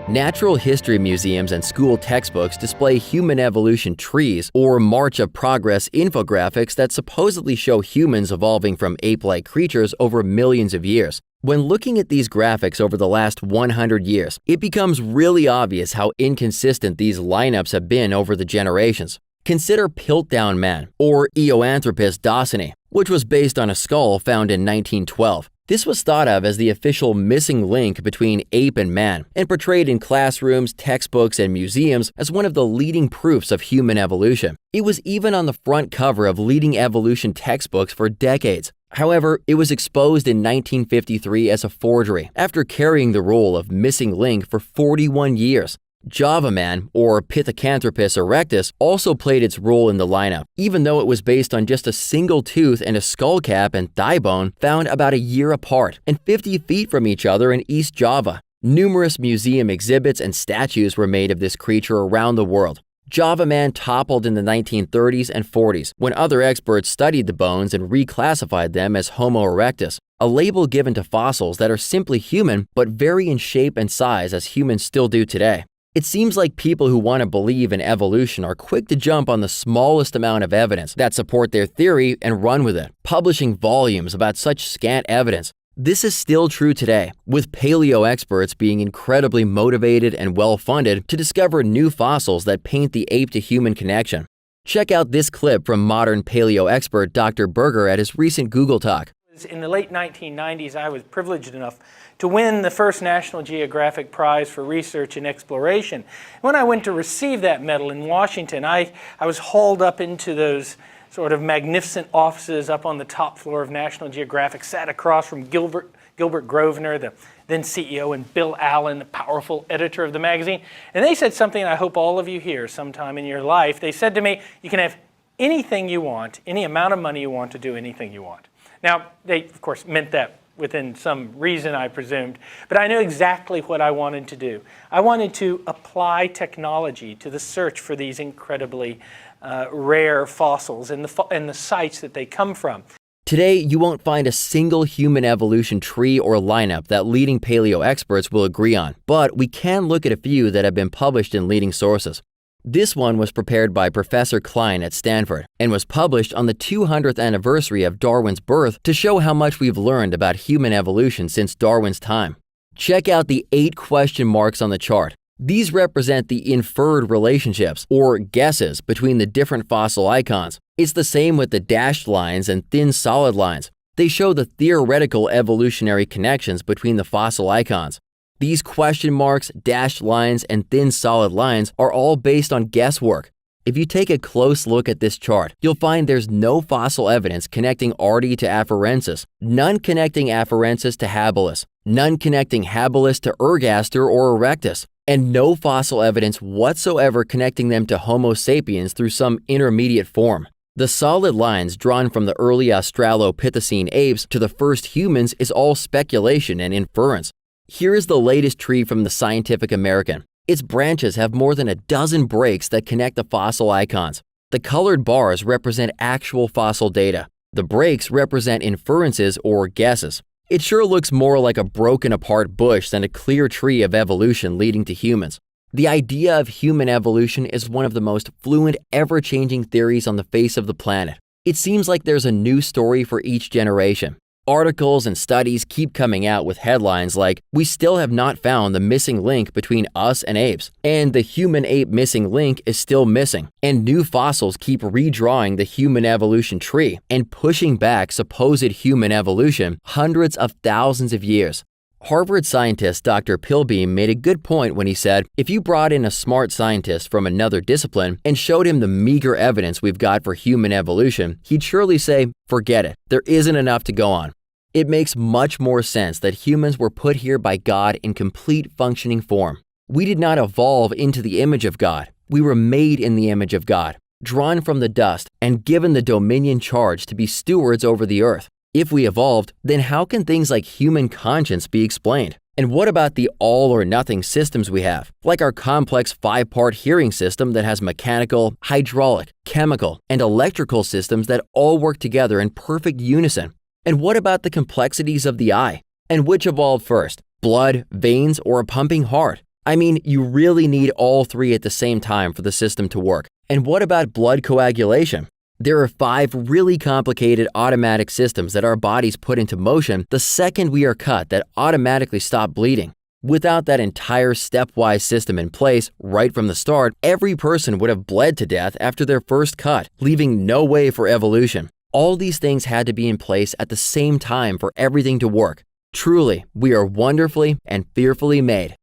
Natural history museums and school textbooks display human evolution trees or March of Progress infographics that supposedly show humans evolving from ape-like creatures over millions of years. When looking at these graphics over the last 100 years, it becomes really obvious how inconsistent these lineups have been over the generations. Consider Piltdown Man, or Eoanthropus dawsoni, which was based on a skull found in 1912. This was thought of as the official missing link between ape and man, and portrayed in classrooms, textbooks, and museums as one of the leading proofs of human evolution. It was even on the front cover of leading evolution textbooks for decades. However, it was exposed in 1953 as a forgery after carrying the role of missing link for 41 years. Java Man, or Pithecanthropus erectus, also played its role in the lineup, even though it was based on just a single tooth and a skull cap and thigh bone found about a year apart and 50 feet from each other in East Java. Numerous museum exhibits and statues were made of this creature around the world. Java Man toppled in the 1930s and 40s when other experts studied the bones and reclassified them as Homo erectus, a label given to fossils that are simply human but vary in shape and size as humans still do today. It seems like people who want to believe in evolution are quick to jump on the smallest amount of evidence that support their theory and run with it, publishing volumes about such scant evidence. This is still true today, with paleo experts being incredibly motivated and well-funded to discover new fossils that paint the ape-to-human connection. Check out this clip from modern paleo expert Dr. Berger at his recent Google Talk. In the late 1990s, I was privileged enough to win the first National Geographic Prize for Research and Exploration. When I went to receive that medal in Washington, I was hauled up into those sort of magnificent offices up on the top floor of National Geographic, sat across from Gilbert Grosvenor, the then CEO, and Bill Allen, the powerful editor of the magazine. And they said something I hope all of you hear sometime in your life. They said to me, you can have anything you want, any amount of money you want to do anything you want. Now, they, of course, meant that within some reason, I presumed, but I knew exactly what I wanted to do. I wanted to apply technology to the search for these incredibly rare fossils and the sites that they come from. Today, you won't find a single human evolution tree or lineup that leading paleo experts will agree on, but we can look at a few that have been published in leading sources. This one was prepared by Professor Klein at Stanford and was published on the 200th anniversary of Darwin's birth to show how much we've learned about human evolution since Darwin's time. Check out the 8 question marks on the chart. These represent the inferred relationships, or guesses, between the different fossil icons. It's the same with the dashed lines and thin solid lines. They show the theoretical evolutionary connections between the fossil icons. These question marks, dashed lines, and thin solid lines are all based on guesswork. If you take a close look at this chart, you'll find there's no fossil evidence connecting Ardi to Afarensis, none connecting Afarensis to Habilis, none connecting Habilis to Ergaster or Erectus, and no fossil evidence whatsoever connecting them to Homo sapiens through some intermediate form. The solid lines drawn from the early Australopithecine apes to the first humans is all speculation and inference. Here is the latest tree from the Scientific American. Its branches have more than a dozen breaks that connect the fossil icons. The colored bars represent actual fossil data. The breaks represent inferences or guesses. It sure looks more like a broken apart bush than a clear tree of evolution leading to humans. The idea of human evolution is one of the most fluent, ever-changing theories on the face of the planet. It seems like there's a new story for each generation. Articles and studies keep coming out with headlines like, "We still have not found the missing link between us and apes," and "The human-ape missing link is still missing," and new fossils keep redrawing the human evolution tree and pushing back supposed human evolution hundreds of thousands of years. Harvard scientist Dr. Pilbeam made a good point when he said, if you brought in a smart scientist from another discipline and showed him the meager evidence we've got for human evolution, he'd surely say, forget it, there isn't enough to go on. It makes much more sense that humans were put here by God in complete functioning form. We did not evolve into the image of God. We were made in the image of God, drawn from the dust, and given the dominion charge to be stewards over the earth. If we evolved, then how can things like human conscience be explained? And what about the all-or-nothing systems we have, like our complex 5-part hearing system that has mechanical, hydraulic, chemical, and electrical systems that all work together in perfect unison? And what about the complexities of the eye? And which evolved first, blood, veins, or a pumping heart? I mean, you really need all three at the same time for the system to work. And what about blood coagulation? There are 5 really complicated automatic systems that our bodies put into motion the second we are cut that automatically stop bleeding. Without that entire stepwise system in place right from the start, every person would have bled to death after their first cut, leaving no way for evolution. All these things had to be in place at the same time for everything to work. Truly, we are wonderfully and fearfully made.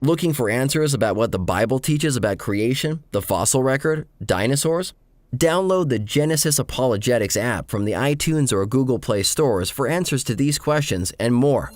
Looking for answers about what the Bible teaches about creation, the fossil record, dinosaurs? Download the Genesis Apologetics app from the iTunes or Google Play stores for answers to these questions and more.